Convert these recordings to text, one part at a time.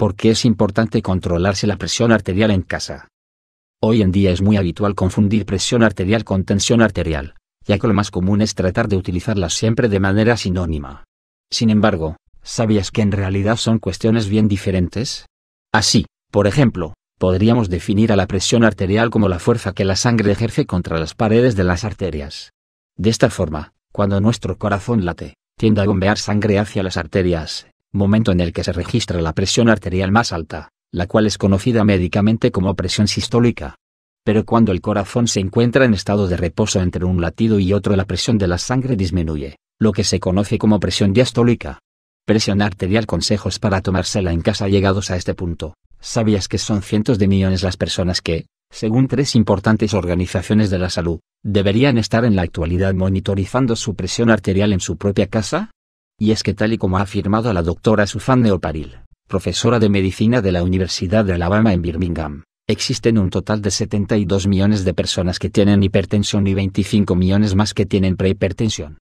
¿Por qué es importante controlarse la presión arterial en casa? Hoy en día es muy habitual confundir presión arterial con tensión arterial, ya que lo más común es tratar de utilizarlas siempre de manera sinónima. Sin embargo, ¿sabías que en realidad son cuestiones bien diferentes? Así, por ejemplo, podríamos definir a la presión arterial como la fuerza que la sangre ejerce contra las paredes de las arterias. De esta forma, cuando nuestro corazón late, tiende a bombear sangre hacia las arterias, momento en el que se registra la presión arterial más alta, la cual es conocida médicamente como presión sistólica. Pero cuando el corazón se encuentra en estado de reposo entre un latido y otro, la presión de la sangre disminuye, lo que se conoce como presión diastólica. Presión arterial. Consejos para tomársela en casa. Llegados a este punto, ¿sabías que son cientos de millones las personas que, según tres importantes organizaciones de la salud, deberían estar en la actualidad monitorizando su presión arterial en su propia casa? Y es que tal y como ha afirmado la doctora Suzanne O'Parrill, profesora de medicina de la Universidad de Alabama en Birmingham, existen un total de 72 millones de personas que tienen hipertensión y 25 millones más que tienen prehipertensión.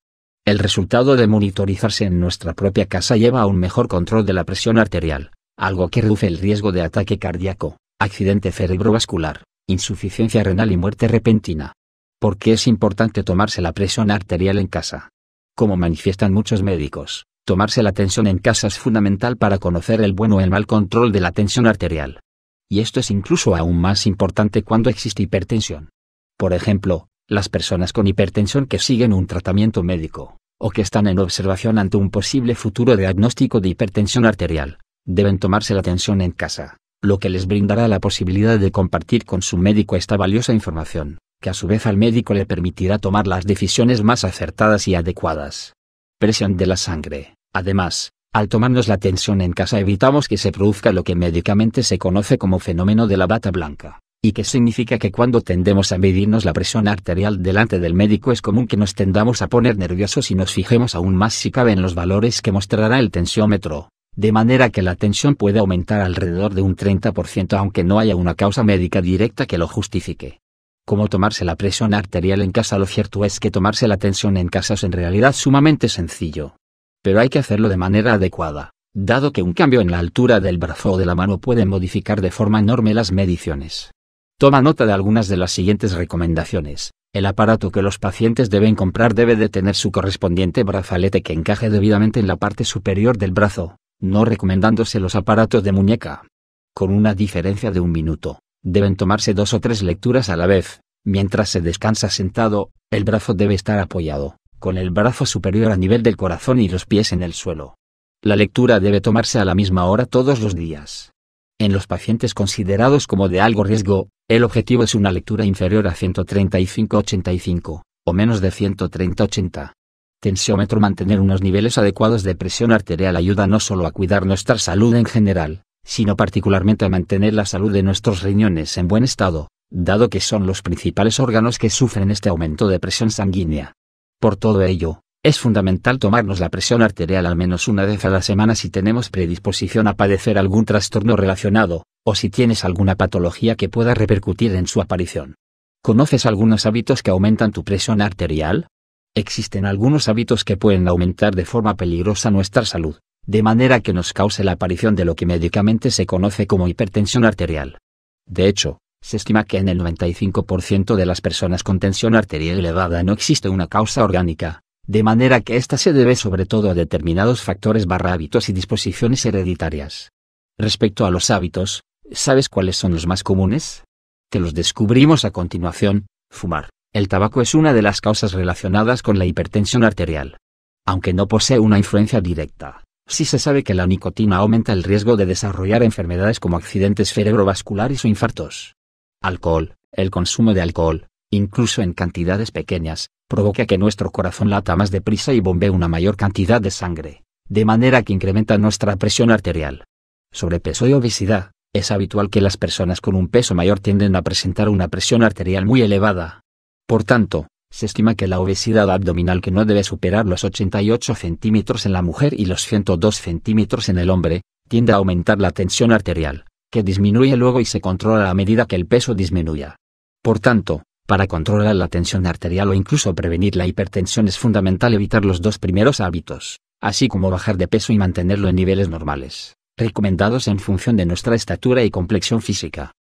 El resultado de monitorizarse en nuestra propia casa lleva a un mejor control de la presión arterial, algo que reduce el riesgo de ataque cardíaco, accidente cerebrovascular, insuficiencia renal y muerte repentina. ¿Por qué es importante tomarse la presión arterial en casa? Como manifiestan muchos médicos, tomarse la tensión en casa es fundamental para conocer el buen o el mal control de la tensión arterial. Y esto es incluso aún más importante cuando existe hipertensión. Por ejemplo, las personas con hipertensión que siguen un tratamiento médico, o que están en observación ante un posible futuro diagnóstico de hipertensión arterial, deben tomarse la tensión en casa, lo que les brindará la posibilidad de compartir con su médico esta valiosa información, que a su vez al médico le permitirá tomar las decisiones más acertadas y adecuadas. Presión de la sangre. Además, al tomarnos la tensión en casa evitamos que se produzca lo que médicamente se conoce como fenómeno de la bata blanca, y que significa que cuando tendemos a medirnos la presión arterial delante del médico es común que nos tendamos a poner nerviosos y nos fijemos aún más si cabe en los valores que mostrará el tensiómetro, de manera que la tensión puede aumentar alrededor de un 30% aunque no haya una causa médica directa que lo justifique. ¿Cómo tomarse la presión arterial en casa? Lo cierto es que tomarse la tensión en casa es en realidad sumamente sencillo. Pero hay que hacerlo de manera adecuada, dado que un cambio en la altura del brazo o de la mano puede modificar de forma enorme las mediciones. Toma nota de algunas de las siguientes recomendaciones. El aparato que los pacientes deben comprar debe de tener su correspondiente brazalete que encaje debidamente en la parte superior del brazo, no recomendándose los aparatos de muñeca. Con una diferencia de 1 minuto, deben tomarse 2 o 3 lecturas a la vez. Mientras se descansa sentado, el brazo debe estar apoyado, con el brazo superior a nivel del corazón y los pies en el suelo. La lectura debe tomarse a la misma hora todos los días. En los pacientes considerados como de alto riesgo, el objetivo es una lectura inferior a 135/85, o menos de 130/80. Tensiómetro. Mantener unos niveles adecuados de presión arterial ayuda no solo a cuidar nuestra salud en general, sino particularmente a mantener la salud de nuestros riñones en buen estado, dado que son los principales órganos que sufren este aumento de presión sanguínea. Por todo ello, es fundamental tomarnos la presión arterial al menos una vez a la semana si tenemos predisposición a padecer algún trastorno relacionado, o si tienes alguna patología que pueda repercutir en su aparición. ¿Conoces algunos hábitos que aumentan tu presión arterial? Existen algunos hábitos que pueden aumentar de forma peligrosa nuestra salud, de manera que nos cause la aparición de lo que médicamente se conoce como hipertensión arterial. De hecho, se estima que en el 95% de las personas con tensión arterial elevada no existe una causa orgánica, de manera que esta se debe sobre todo a determinados factores hábitos y disposiciones hereditarias. Respecto a los hábitos, ¿sabes cuáles son los más comunes? Te los descubrimos a continuación. Fumar. El tabaco es una de las causas relacionadas con la hipertensión arterial. Aunque no posee una influencia directa, sí se sabe que la nicotina aumenta el riesgo de desarrollar enfermedades como accidentes cerebrovasculares o infartos. Alcohol. El consumo de alcohol, incluso en cantidades pequeñas, provoca que nuestro corazón lata más deprisa y bombee una mayor cantidad de sangre, de manera que incrementa nuestra presión arterial. Sobrepeso y obesidad. Es habitual que las personas con un peso mayor tienden a presentar una presión arterial muy elevada. Por tanto, se estima que la obesidad abdominal que no debe superar los 88 centímetros en la mujer y los 102 centímetros en el hombre, tiende a aumentar la tensión arterial, que disminuye luego y se controla a medida que el peso disminuya. Por tanto, para controlar la tensión arterial o incluso prevenir la hipertensión es fundamental evitar los 2 primeros hábitos, así como bajar de peso y mantenerlo en niveles normales, recomendados en función de nuestra estatura y complexión física.